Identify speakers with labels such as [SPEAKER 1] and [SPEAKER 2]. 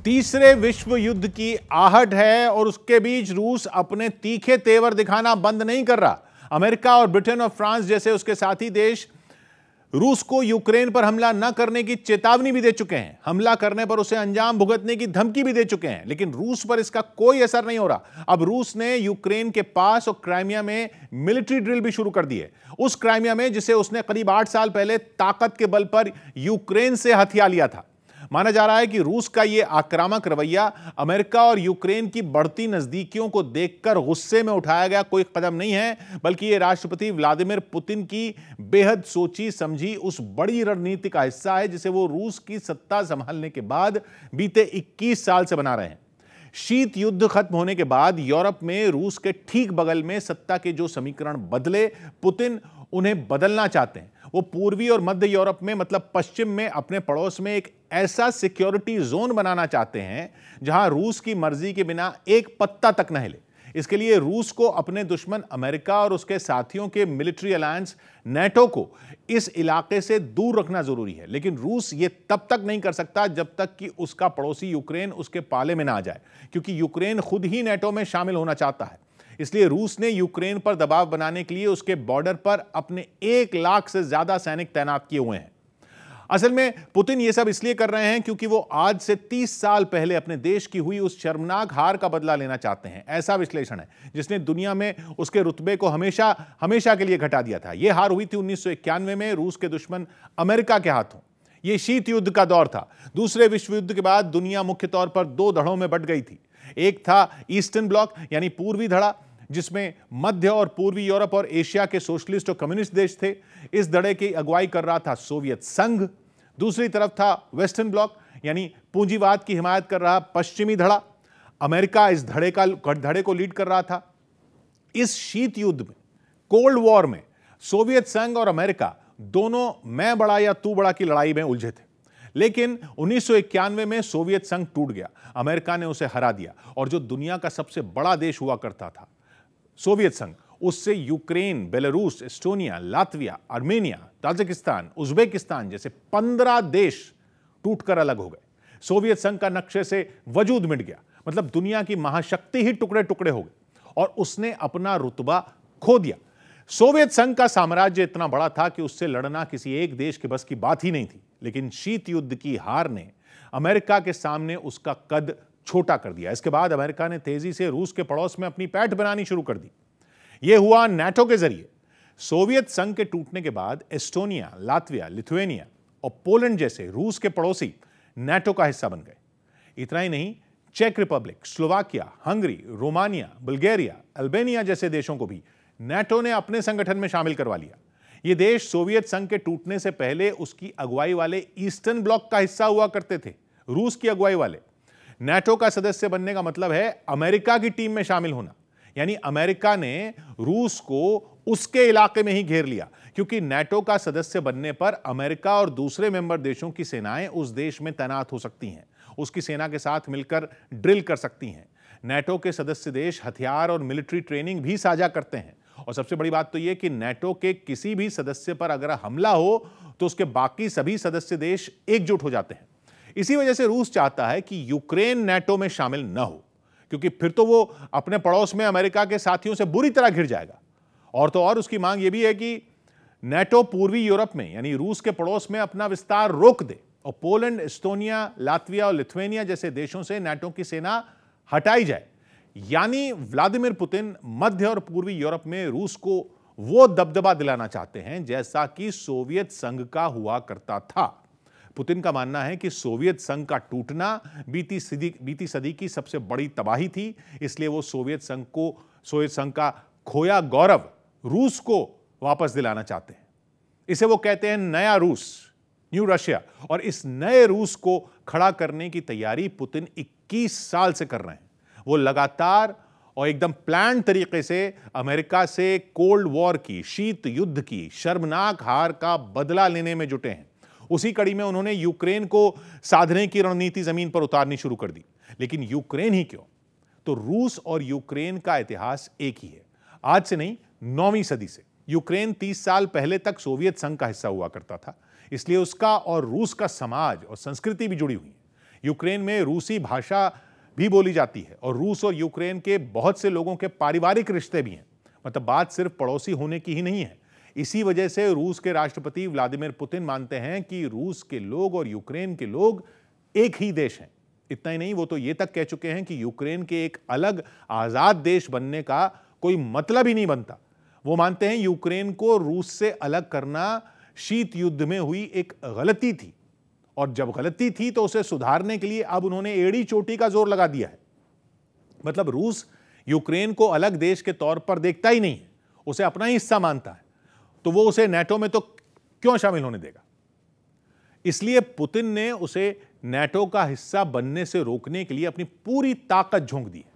[SPEAKER 1] तीसरे विश्व युद्ध की आहट है और उसके बीच रूस अपने तीखे तेवर दिखाना बंद नहीं कर रहा। अमेरिका और ब्रिटेन और फ्रांस जैसे उसके साथी देश रूस को यूक्रेन पर हमला न करने की चेतावनी भी दे चुके हैं। हमला करने पर उसे अंजाम भुगतने की धमकी भी दे चुके हैं, लेकिन रूस पर इसका कोई असर नहीं हो रहा। अब रूस ने यूक्रेन के पास और क्राइमिया में मिलिट्री ड्रिल भी शुरू कर दी है। उस क्राइमिया में जिसे उसने करीब 8 साल पहले ताकत के बल पर यूक्रेन से हथिया लिया था। माना जा रहा है कि रूस का यह आक्रामक रवैया अमेरिका और यूक्रेन की बढ़ती नजदीकियों को देखकर गुस्से में उठाया गया कोई कदम नहीं है, बल्कि यह राष्ट्रपति व्लादिमीर पुतिन की बेहद सोची समझी उस बड़ी रणनीति का हिस्सा है जिसे वो रूस की सत्ता संभालने के बाद बीते 21 साल से बना रहे हैं। शीत युद्ध खत्म होने के बाद यूरोप में रूस के ठीक बगल में सत्ता के जो समीकरण बदले, पुतिन उन्हें बदलना चाहते हैं। वो पूर्वी और मध्य यूरोप में, मतलब पश्चिम में, अपने पड़ोस में एक ऐसा सिक्योरिटी जोन बनाना चाहते हैं जहां रूस की मर्जी के बिना एक पत्ता तक न हिले। इसके लिए रूस को अपने दुश्मन अमेरिका और उसके साथियों के मिलिट्री अलायंस नेटो को इस इलाके से दूर रखना जरूरी है। लेकिन रूस ये तब तक नहीं कर सकता जब तक कि उसका पड़ोसी यूक्रेन उसके पाले में ना आ जाए, क्योंकि यूक्रेन खुद ही नेटो में शामिल होना चाहता है। इसलिए रूस ने यूक्रेन पर दबाव बनाने के लिए उसके बॉर्डर पर अपने 1 लाख से ज्यादा सैनिक तैनात किए हुए हैं। असल में पुतिन ये सब इसलिए कर रहे हैं क्योंकि वो आज से 30 साल पहले अपने देश की हुई उस शर्मनाक हार का बदला लेना चाहते हैं। ऐसा विश्लेषण है जिसने दुनिया में उसके रुतबे को हमेशा हमेशा के लिए घटा दिया था। यह हार हुई थी 1991 में रूस के दुश्मन अमेरिका के हाथों। यह शीत युद्ध का दौर था। दूसरे विश्व युद्ध के बाद दुनिया मुख्य तौर पर 2 धड़ों में बंट गई थी। एक था ईस्टर्न ब्लॉक यानी पूर्वी धड़ा, जिसमें मध्य और पूर्वी यूरोप और एशिया के सोशलिस्ट और कम्युनिस्ट देश थे। इस धड़े की अगुवाई कर रहा था सोवियत संघ। दूसरी तरफ था वेस्टर्न ब्लॉक यानी पूंजीवाद की हिमायत कर रहा पश्चिमी धड़ा। अमेरिका इस धड़े को लीड कर रहा था। इस शीत युद्ध में, कोल्ड वॉर में, सोवियत संघ और अमेरिका दोनों मैं बड़ा या तू बड़ा की लड़ाई में उलझे थे। लेकिन 1991 में सोवियत संघ टूट गया, अमेरिका ने उसे हरा दिया और जो दुनिया का सबसे बड़ा देश हुआ करता था सोवियत संघ, उससे Ukraine, Belarus, Estonia, Latvia, Armenia, Tajikistan, Uzbekistan जैसे 15 देश टूटकर अलग हो गए। सोवियत संघ का नक्शे से वजूद मिट गया, मतलब दुनिया की महाशक्ति ही टुकड़े टुकड़े हो गए और उसने अपना रुतबा खो दिया। सोवियत संघ का साम्राज्य इतना बड़ा था कि उससे लड़ना किसी एक देश के बस की बात ही नहीं थी। लेकिन शीत युद्ध की हार ने अमेरिका के सामने उसका कद छोटा कर दिया। इसके बाद अमेरिका ने तेजी से रूस के पड़ोस में अपनी पैठ बनानी शुरू कर दी। यह हुआ नेटो के जरिए। सोवियत संघ के टूटने के बाद एस्टोनिया, लातविया, लिथुआनिया और पोलैंड जैसे रूस के पड़ोसी नेटो का हिस्सा बन गए। इतना ही नहीं, चेक Republic, Slovakia, Hungary, Romania, Bulgaria, Albania जैसे देशों को भी नेटो ने अपने संगठन में शामिल करवा लिया। ये देश सोवियत संघ के टूटने से पहले उसकी अगुवाई वाले ईस्टर्न ब्लॉक का हिस्सा हुआ करते थे। रूस की अगुवाई वाले नेटो का सदस्य बनने का मतलब है अमेरिका की टीम में शामिल होना, यानी अमेरिका ने रूस को उसके इलाके में ही घेर लिया, क्योंकि नेटो का सदस्य बनने पर अमेरिका और दूसरे मेंबर देशों की सेनाएं उस देश में तैनात हो सकती हैं, उसकी सेना के साथ मिलकर ड्रिल कर सकती हैं। नेटो के सदस्य देश हथियार और मिलिट्री ट्रेनिंग भी साझा करते हैं। और सबसे बड़ी बात तो यह कि नेटो के किसी भी सदस्य पर अगर हमला हो तो उसके बाकी सभी सदस्य देश एकजुट हो जाते हैं। इसी वजह से रूस चाहता है कि यूक्रेन नेटो में शामिल न हो, क्योंकि फिर तो वो अपने पड़ोस में अमेरिका के साथियों से बुरी तरह घिर जाएगा। और तो और उसकी मांग यह भी है कि नेटो पूर्वी यूरोप में यानी रूस के पड़ोस में अपना विस्तार रोक दे और पोलैंड, एस्टोनिया, लातविया और लिथुआनिया जैसे देशों से नेटो की सेना हटाई जाए। यानी व्लादिमीर पुतिन मध्य और पूर्वी यूरोप में रूस को वो दबदबा दिलाना चाहते हैं जैसा कि सोवियत संघ का हुआ करता था। पुतिन का मानना है कि सोवियत संघ का टूटना बीती सदी की सबसे बड़ी तबाही थी, इसलिए वो सोवियत संघ का खोया गौरव रूस को वापस दिलाना चाहते हैं। इसे वो कहते हैं नया रूस, न्यू रशिया। और इस नए रूस को खड़ा करने की तैयारी पुतिन 21 साल से कर रहे हैं। वो लगातार और एकदम प्लान तरीके से अमेरिका से कोल्ड वॉर की, शीत युद्ध की शर्मनाक हार का बदला लेने में जुटे हैं। उसी कड़ी में उन्होंने यूक्रेन को साधने की रणनीति जमीन पर उतारनी शुरू कर दी। लेकिन यूक्रेन ही क्यों, तो रूस और यूक्रेन का इतिहास एक ही है। आज से नहीं, 9वीं सदी से। यूक्रेन 30 साल पहले तक सोवियत संघ का हिस्सा हुआ करता था, इसलिए उसका और रूस का समाज और संस्कृति भी जुड़ी हुई है। यूक्रेन में रूसी भाषा भी बोली जाती है और रूस और यूक्रेन के बहुत से लोगों के पारिवारिक रिश्ते भी हैं। मतलब बात सिर्फ पड़ोसी होने की ही नहीं है। इसी वजह से रूस के राष्ट्रपति व्लादिमीर पुतिन मानते हैं कि रूस के लोग और यूक्रेन के लोग एक ही देश हैं। इतना ही नहीं, वो तो ये तक कह चुके हैं कि यूक्रेन के एक अलग आजाद देश बनने का कोई मतलब ही नहीं बनता। वो मानते हैं यूक्रेन को रूस से अलग करना शीत युद्ध में हुई एक गलती थी और जब गलती थी तो उसे सुधारने के लिए अब उन्होंने एड़ी चोटी का जोर लगा दिया है। मतलब रूस यूक्रेन को अलग देश के तौर पर देखता ही नहीं है, उसे अपना ही हिस्सा मानता है, तो वो उसे नाटो में तो क्यों शामिल होने देगा। इसलिए पुतिन ने उसे नाटो का हिस्सा बनने से रोकने के लिए अपनी पूरी ताकत झोंक दी है।